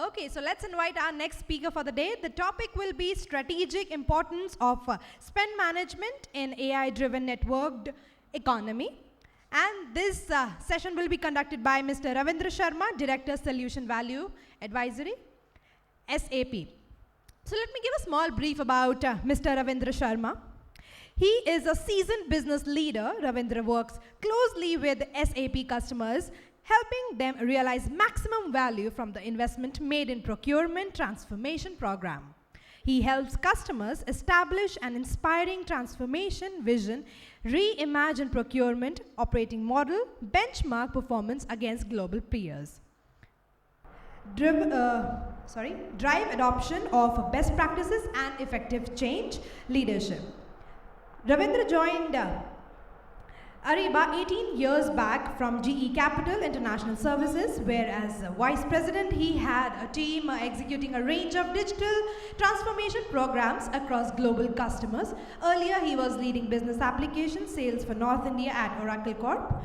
Okay, so let's invite our next speaker for the day. The topic will be strategic importance of spend management in AI-driven networked economy. And this session will be conducted by Mr. Ravindra Sharma, Director Solution Value Advisory, SAP. So let me give a small brief about Mr. Ravindra Sharma. He is a seasoned business leader. Ravindra works closely with SAP customers, helping them realize maximum value from the investment made in procurement transformation program. He helps customers establish an inspiring transformation vision, reimagine procurement operating model, benchmark performance against global peers. Drive adoption of best practices and effective change leadership. Ravindra joined Ariba 18 years back from GE Capital International Services, where as Vice President he had a team executing a range of digital transformation programs across global customers. Earlier he was leading business application sales for North India at Oracle Corp.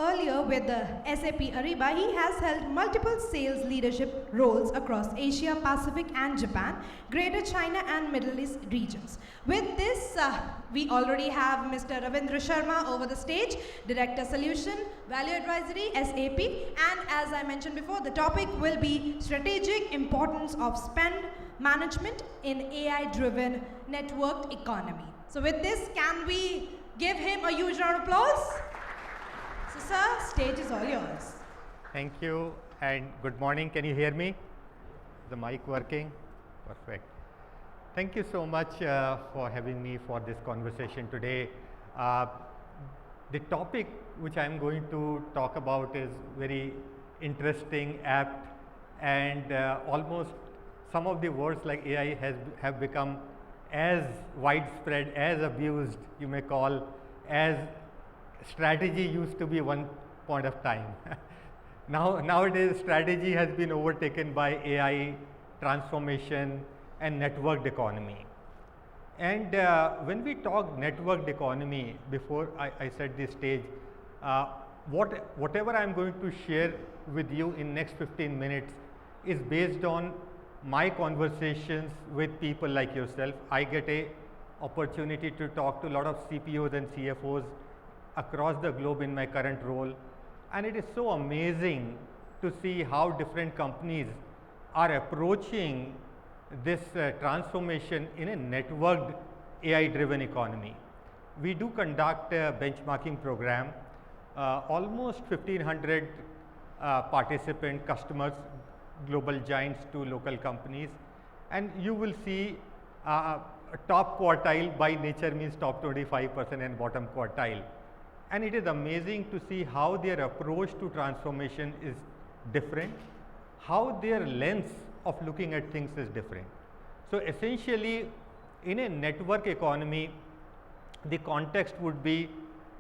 Earlier with the SAP Ariba, he has held multiple sales leadership roles across Asia, Pacific and Japan, Greater China and Middle East regions. With this, we already have Mr. Ravindra Sharma over the stage, Director Solution Value Advisory, SAP. And as I mentioned before, the topic will be strategic importance of spend management in AI-driven networked economy. So with this, can we give him a huge round of applause? So, sir, stage is all yours. Thank you and good morning. Can you hear me? The mic working? Perfect. Thank you so much for having me for this conversation today. The topic which I am going to talk about is very interesting, apt, and almost some of the words like AI have become as widespread, as abused, you may call, as strategy used to be one point of time. Nowadays, strategy has been overtaken by AI, transformation, and networked economy. And when we talk networked economy, before I set the stage, whatever I am going to share with you in next 15 minutes is based on my conversations with people like yourself. I get a opportunity to talk to a lot of CPOs and CFOs across the globe in my current role, and it is so amazing to see how different companies are approaching this transformation in a networked AI-driven economy. We do conduct a benchmarking program, almost 1,500 participant customers, global giants to local companies, and you will see top quartile by nature means top 25% and bottom quartile. And it is amazing to see how their approach to transformation is different, how their lens of looking at things is different. So essentially, in a network economy, the context would be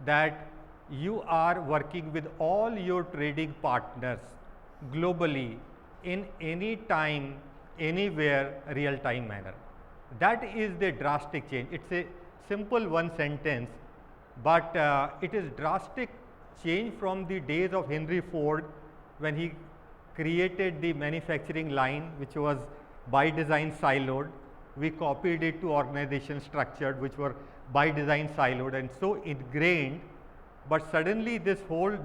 that you are working with all your trading partners globally in any time, anywhere, real-time manner. That is the drastic change. It's a simple one sentence, but it is drastic change from the days of Henry Ford when he created the manufacturing line, which was by design siloed. We copied it to organization structured, which were by design siloed and so ingrained. But suddenly this whole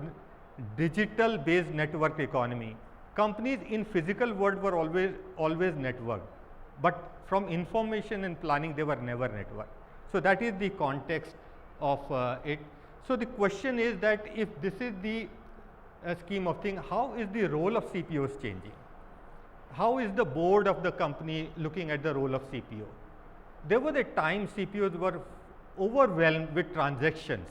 digital based network economy, companies in physical world were always networked, but from information and planning they were never networked. So that is the context of it. So the question is that if this is the scheme of things, how is the role of CPOs changing? How is the board of the company looking at the role of CPO? There was a time CPOs were overwhelmed with transactions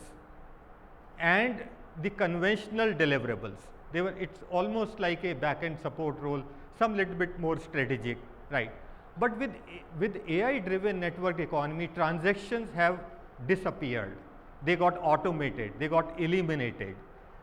and the conventional deliverables. It's almost like a back-end support role, some little bit more strategic, right? But with AI-driven network economy, transactions have disappeared. They got automated, they got eliminated,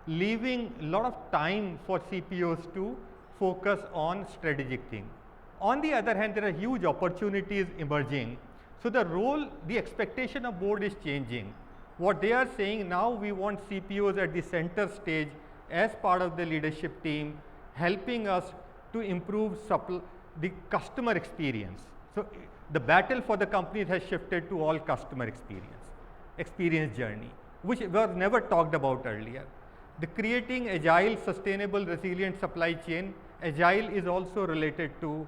leaving a lot of time for CPOs to focus on strategic things. On the other hand, there are huge opportunities emerging. So the expectation of board is changing. What they are saying now, we want CPOs at the center stage as part of the leadership team, helping us to improve the customer experience. So the battle for the companies has shifted to all customer experience journey, which was never talked about earlier. The creating agile, sustainable, resilient supply chain, agile is also related to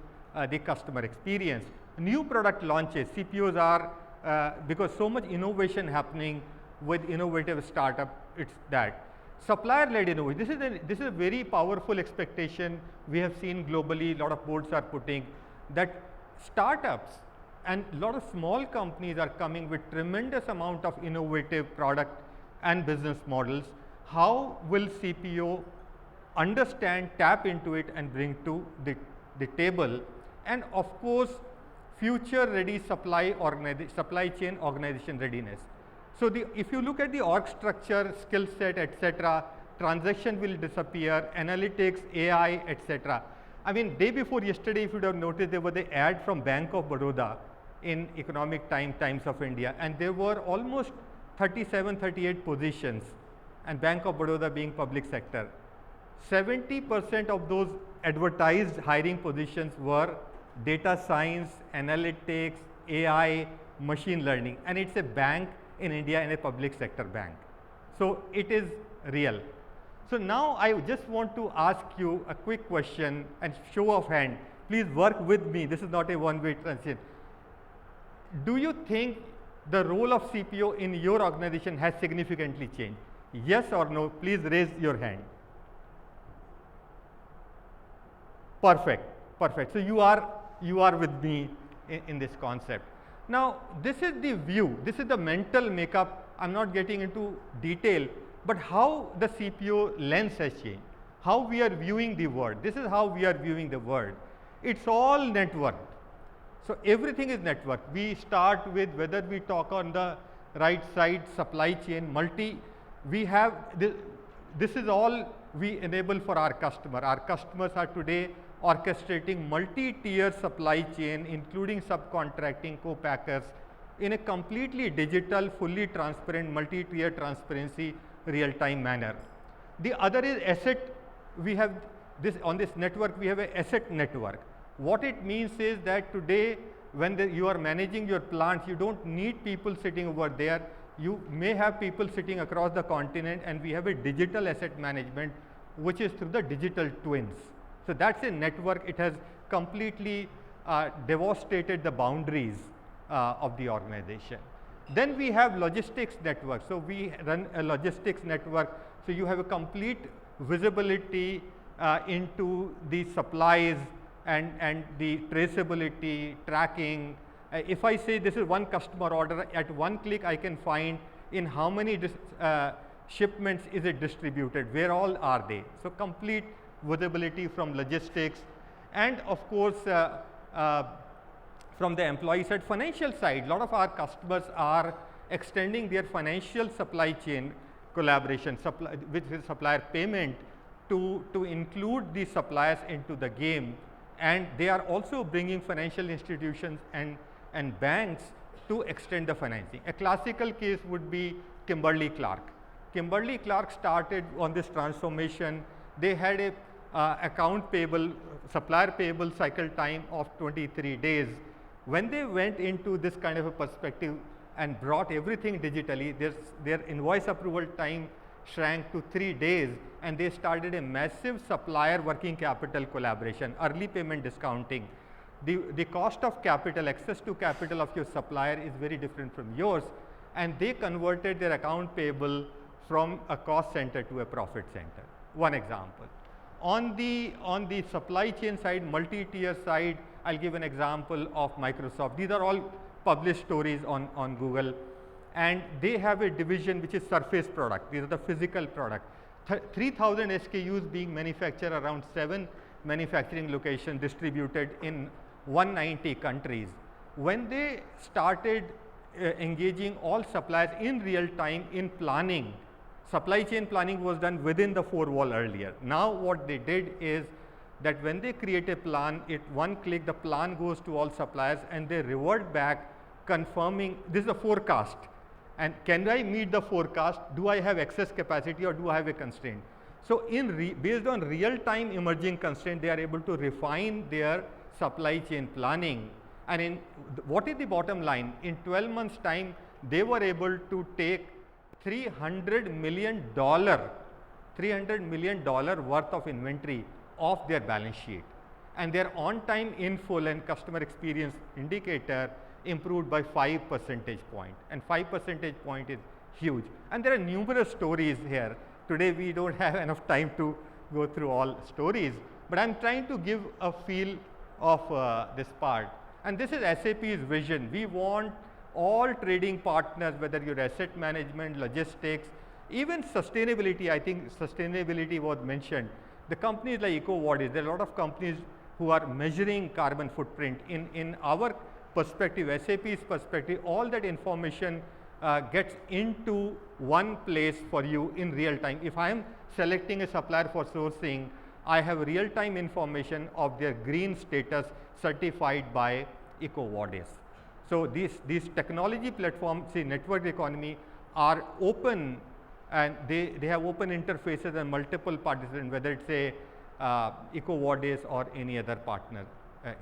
the customer experience. New product launches, CPOs are, because so much innovation happening with innovative startup, it's that. Supplier-led innovation, this is a very powerful expectation we have seen globally, a lot of boards are putting, that startups and a lot of small companies are coming with tremendous amount of innovative product and business models. How will CPO understand, tap into it and bring to the table? And of course, future ready supply chain organization readiness. So if you look at the org structure, skill set, etc., transaction will disappear, analytics, AI, etc. I mean, day before yesterday, if you would have noticed, there was the ad from Bank of Baroda in Economic Times of India, and there were almost 37, 38 positions, and Bank of Baroda being public sector. 70% of those advertised hiring positions were data science, analytics, AI, machine learning, and it's a bank in India and a public sector bank. So it is real. So now I just want to ask you a quick question and show of hand. Please work with me. This is not a one-way transition. Do you think the role of CPO in your organization has significantly changed? Yes or no? Please raise your hand. Perfect, perfect. So you are with me in this concept. Now, this is the view, this is the mental makeup. I'm not getting into detail, but how the CPO lens has changed, how we are viewing the world. This is how we are viewing the world. It's all networked. So everything is networked. We start with, whether we talk on the right side, supply chain, we have this is all we enable for our customer. Our customers are today orchestrating multi-tier supply chain, including subcontracting, co-packers, in a completely digital, fully transparent, multi-tier transparency, real-time manner. The other is asset. We have this on this network, we have an asset network. What it means is that today, when you are managing your plants, you don't need people sitting over there. You may have people sitting across the continent, and we have a digital asset management, which is through the digital twins. So that's a network. It has completely devastated the boundaries of the organization. Then we have logistics network. So we run a logistics network. So you have a complete visibility into the supplies and the traceability, tracking. If I say this is one customer order, at one click I can find in how many shipments is it distributed, where all are they. So complete visibility from logistics, and of course from the employee side, financial side, a lot of our customers are extending their financial supply chain collaboration with supplier payment to include the suppliers into the game, and they are also bringing financial institutions and banks to extend the financing. A classical case would be Kimberly-Clark. Kimberly-Clark started on this transformation. They had a account payable, supplier payable cycle time of 23 days. When they went into this kind of a perspective and brought everything digitally, their invoice approval time shrank to 3 days, and they started a massive supplier working capital collaboration, early payment discounting. The cost of capital, access to capital of your supplier is very different from yours, and they converted their account payable from a cost center to a profit center. One example. On the supply chain side, multi-tier side, I'll give an example of Microsoft. These are all published stories on Google, and they have a division which is surface product. These are the physical product. 3,000 SKUs being manufactured around 7 manufacturing locations distributed in 190 countries. When they started engaging all suppliers in real time in planning, supply chain planning was done within the 4 wall earlier. Now what they did is that when they create a plan, one click the plan goes to all suppliers, and they revert back confirming this is a forecast, and can I meet the forecast, do I have excess capacity or do I have a constraint. So based on real-time emerging constraints, they are able to refine their supply chain planning. And what is the bottom line? In 12 months time, they were able to take $300 million worth of inventory off their balance sheet. And their on-time in full and customer experience indicator improved by 5 percentage point. And 5 percentage point is huge. And there are numerous stories here. Today we don't have enough time to go through all stories, but I'm trying to give a feel of this part. And this is SAP's vision. We want all trading partners, whether you're asset management, logistics, even sustainability. I think sustainability was mentioned. The companies like EcoVadis, there are a lot of companies who are measuring carbon footprint. In our perspective, SAP's perspective, all that information gets into one place for you in real time. If I am selecting a supplier for sourcing, I have real time information of their green status certified by EcoVadis. So these technology platforms, see, network economy, are open, and they have open interfaces and multiple participants, whether it's a EcoVadis or any other partner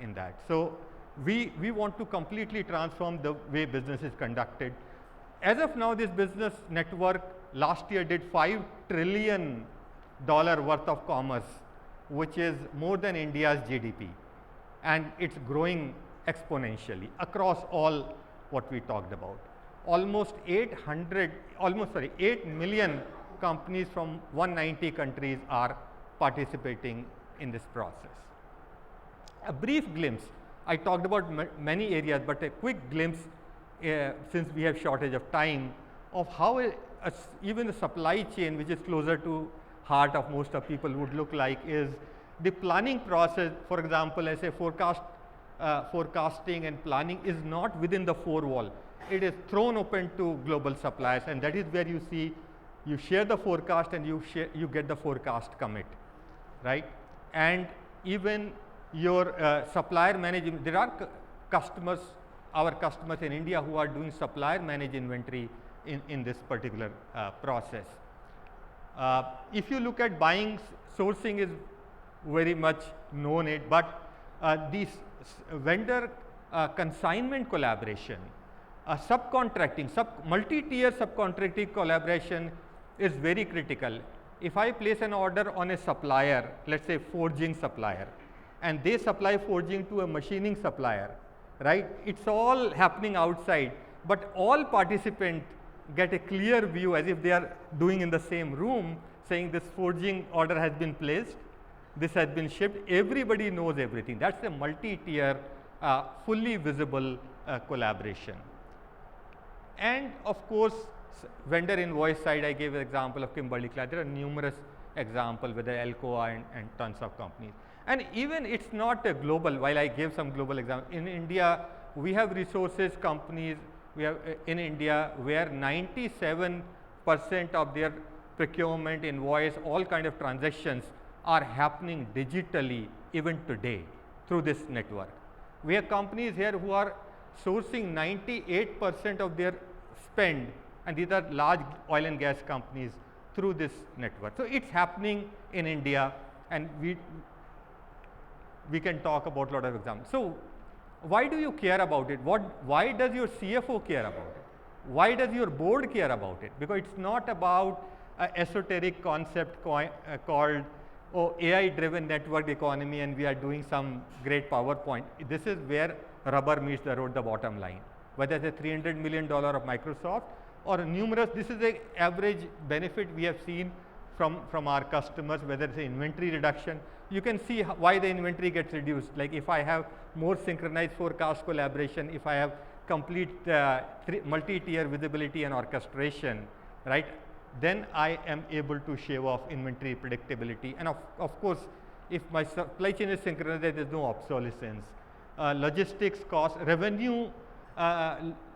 in that. So we want to completely transform the way business is conducted. As of now, this business network last year did $5 trillion worth of commerce, which is more than India's GDP, and it's growing exponentially across all what we talked about. Almost 8 million companies from 190 countries are participating in this process. A brief glimpse, I talked about many areas, but a quick glimpse, since we have shortage of time, of how even the supply chain, which is closer to heart of most of people, would look like, is the planning process. For example, as a forecasting and planning is not within the four wall. It is thrown open to global suppliers, and that is where you see, you share the forecast and you get the forecast commit, right? And even your supplier management, there are customers, our customers in India, who are doing supplier managed inventory in this particular process. If you look at buying, sourcing is very much known but these vendor consignment collaboration, subcontracting, multi-tier subcontracting collaboration is very critical. If I place an order on a supplier, let's say forging supplier, and they supply forging to a machining supplier, right? It's all happening outside, but all participants get a clear view as if they are doing in the same room, saying this forging order has been placed, this has been shipped, everybody knows everything. That's a multi-tier, fully visible collaboration. And of course, vendor invoice side, I gave an example of Kimberly-Clark. There are numerous examples, whether Alcoa and tons of companies. And even it's not a global, while I gave some global examples. In India, we have resources companies, we have in India where 97% of their procurement, invoice, all kind of transactions are happening digitally even today through this network. We have companies here who are sourcing 98% of their spend, and these are large oil and gas companies, through this network. So it's happening in India, and we can talk about a lot of examples. So why do you care about it? Why does your CFO care about it? Why does your board care about it? Because it's not about an esoteric concept called AI-driven network economy, and we are doing some great PowerPoint. This is where rubber meets the road, the bottom line. Whether it's a $300 million of Microsoft or numerous, this is the average benefit we have seen from our customers, whether it's inventory reduction. You can see why the inventory gets reduced. Like if I have more synchronized forecast collaboration, if I have complete multi-tier visibility and orchestration, right, then I am able to shave off inventory predictability. And of course, if my supply chain is synchronized, there is no obsolescence. Logistics cost, revenue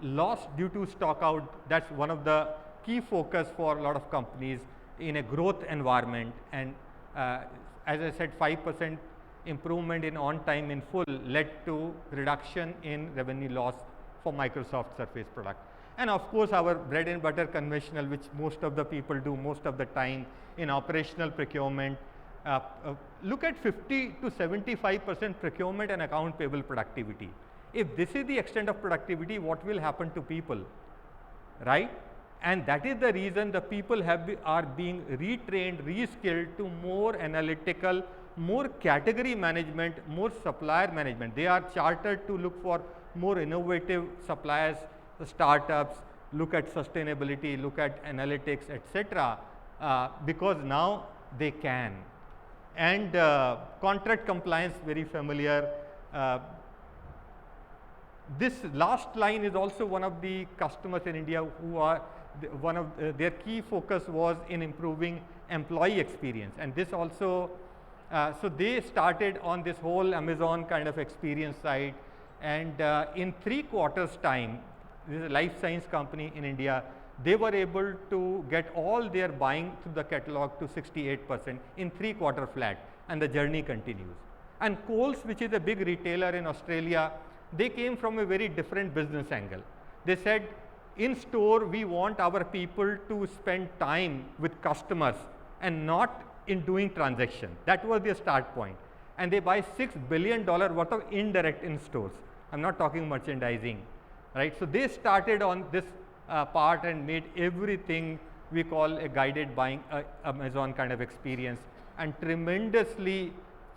loss due to stock out, that's one of the key focus for a lot of companies in a growth environment. And as I said, 5% improvement in on time in full led to reduction in revenue loss for Microsoft Surface product. And of course, our bread and butter conventional, which most of the people do most of the time in operational procurement. Look at 50 to 75% procurement and account payable productivity. If this is the extent of productivity, what will happen to people, right? And that is the reason the people are being retrained, reskilled to more analytical, more category management, more supplier management. They are chartered to look for more innovative suppliers, startups, look at sustainability, look at analytics, etc. Because now they can. And contract compliance, very familiar. This last line is also one of the customers in India who are one of their key focus was in improving employee experience, and this also so they started on this whole Amazon kind of experience side, and in 3 quarters time, this is a life science company in India, they were able to get all their buying through the catalog to 68% in 3 quarter flat, and the journey continues. And Coles, which is a big retailer in Australia, they came from a very different business angle. They said, in store, we want our people to spend time with customers and not in doing transaction. That was their start point. And they buy $6 billion worth of indirect in stores. I'm not talking merchandising, right? So they started on this part and made everything we call a guided buying Amazon kind of experience, and tremendously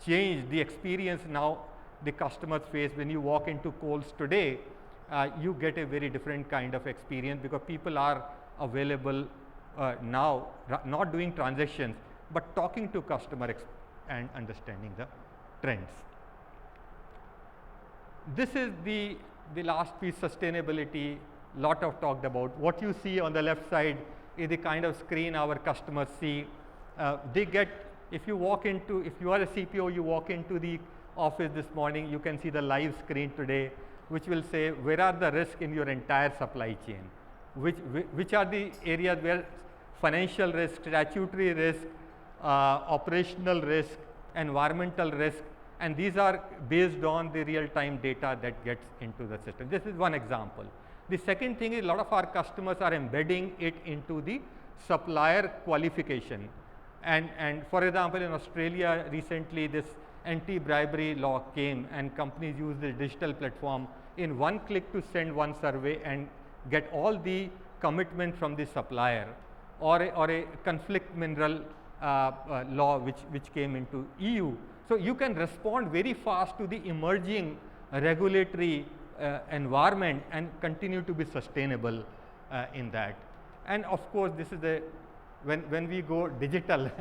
changed the experience now the customers face. When you walk into Coles today, you get a very different kind of experience because people are available now, not doing transactions, but talking to customer and understanding the trends. This is the last piece, sustainability, lot of talked about. What you see on the left side is the kind of screen our customers see. They get, if you are a CPO, you walk into the office this morning, you can see the live screen today, which will say where are the risks in your entire supply chain, which are the areas where financial risk, statutory risk, operational risk, environmental risk, and these are based on the real-time data that gets into the system. This is one example. The second thing is a lot of our customers are embedding it into the supplier qualification. And for example, in Australia recently, this anti-bribery law came, and companies use the digital platform in one click to send one survey and get all the commitment from the supplier, or a conflict mineral law which came into EU. So you can respond very fast to the emerging regulatory environment and continue to be sustainable in that. And of course, this is when we go digital,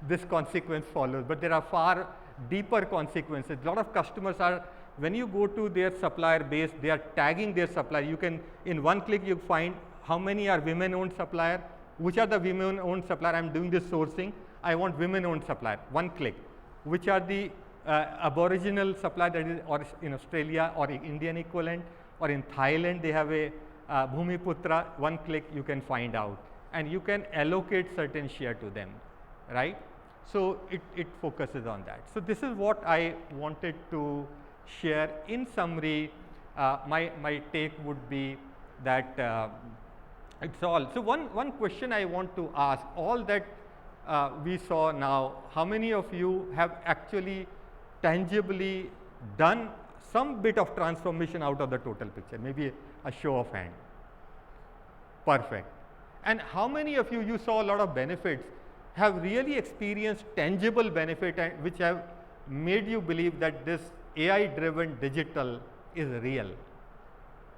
this consequence follows, but there are far deeper consequences. A lot of customers are, when you go to their supplier base, they are tagging their supplier. You can, in one click, you find how many are women-owned supplier, which are the women-owned supplier. I'm doing this sourcing, I want women-owned supplier, one click. Which are the aboriginal supplier, that is, or in Australia or Indian equivalent, or in Thailand they have a Bhumiputra, one click you can find out, and you can allocate certain share to them, right? So it focuses on that. So this is what I wanted to share. In summary, my take would be that it's all. So one question I want to ask, all that we saw now, how many of you have actually tangibly done some bit of transformation out of the total picture? Maybe a show of hand. Perfect. And how many of you saw a lot of benefits, have really experienced tangible benefit, and which have made you believe that this AI driven digital is real?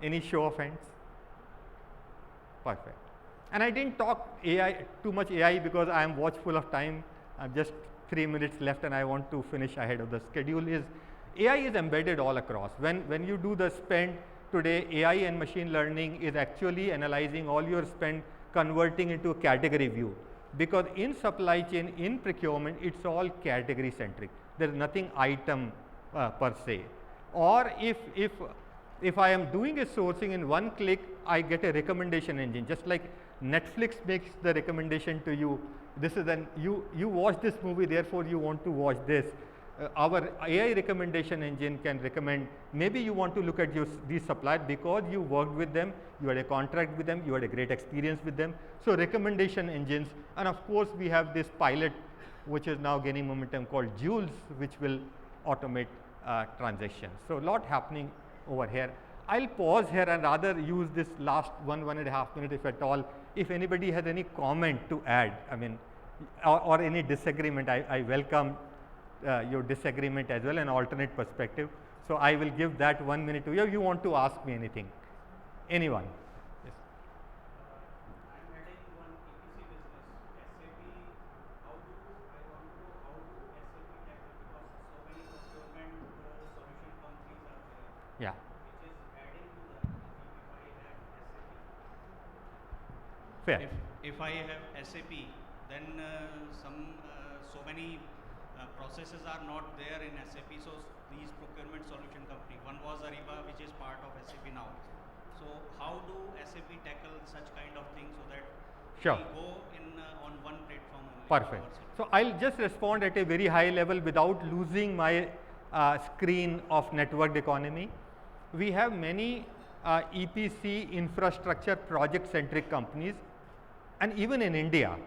Any show of hands? Perfect. And I didn't talk too much AI because I am watchful of time. I'm just 3 minutes left and I want to finish ahead of the schedule. AI is embedded all across. When you do the spend today, AI and machine learning is actually analyzing all your spend, converting into a category view. Because in supply chain, in procurement, it's all category centric. There's nothing item per se. Or if I am doing a sourcing, in one click, I get a recommendation engine, just like Netflix makes the recommendation to you. This is you watch this movie, therefore you want to watch this. our AI recommendation engine can recommend, maybe you want to look at these suppliers because you worked with them, you had a contract with them, you had a great experience with them. So recommendation engines, and of course we have this pilot which is now gaining momentum called Jules, which will automate transactions. So a lot happening over here. I'll pause here and rather use this last 1.5 minutes if at all. If anybody has any comment to add, I mean, or any disagreement, I welcome your disagreement as well, an alternate perspective. So I will give that 1 minute to you. You want to ask me anything? Anyone? Yes. I'm heading one EPC business. SAP, how do I want to know how do SAP tackle, because so many procurement solution companies are there. Yeah. Which is adding to that if I have SAP. Fair. If I have SAP, then so many processes are not there in SAP. So these procurement solution company, one was Ariba, which is part of SAP now. So how do SAP tackle such kind of things so that Sure. we go in on one platform only? Perfect. So I'll just respond at a very high level without losing my screen of networked economy. We have many EPC infrastructure project centric companies, and even in India,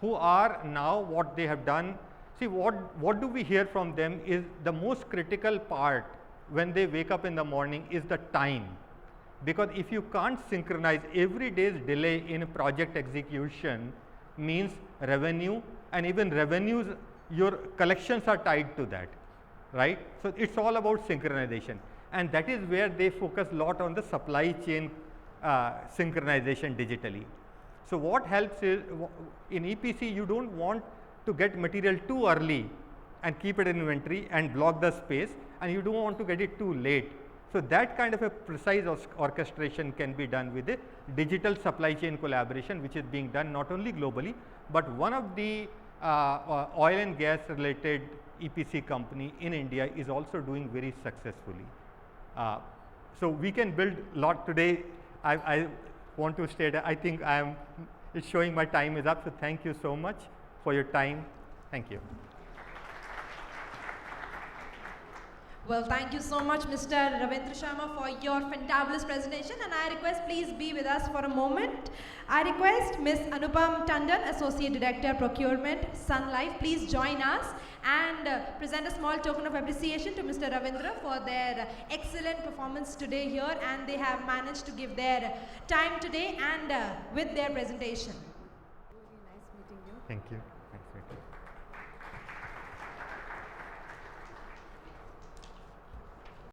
who are now, what they have done, see what do we hear from them is the most critical part when they wake up in the morning is the time. Because if you can't synchronize, every day's delay in project execution means revenue, and even revenues, your collections are tied to that, right? So it's all about synchronization, and that is where they focus a lot on the supply chain synchronization digitally. So what helps is, in EPC you don't want to get material too early and keep it in inventory and block the space, and you don't want to get it too late. So that kind of a precise orchestration can be done with a digital supply chain collaboration, which is being done not only globally, but one of the oil and gas related EPC company in India is also doing very successfully. So we can build a lot today. I want to state, I think it's showing my time is up, so thank you so much for your time. Thank you. Well, thank you so much, Mr. Ravindra Sharma, for your fantabulous presentation, and I request please be with us for a moment. I request Ms. Anupam Tandon, Associate Director Procurement, Sun Life, please join us and present a small token of appreciation to Mr. Ravindra for their excellent performance today here, and they have managed to give their time today and with their presentation. Really nice meeting you. Thank you.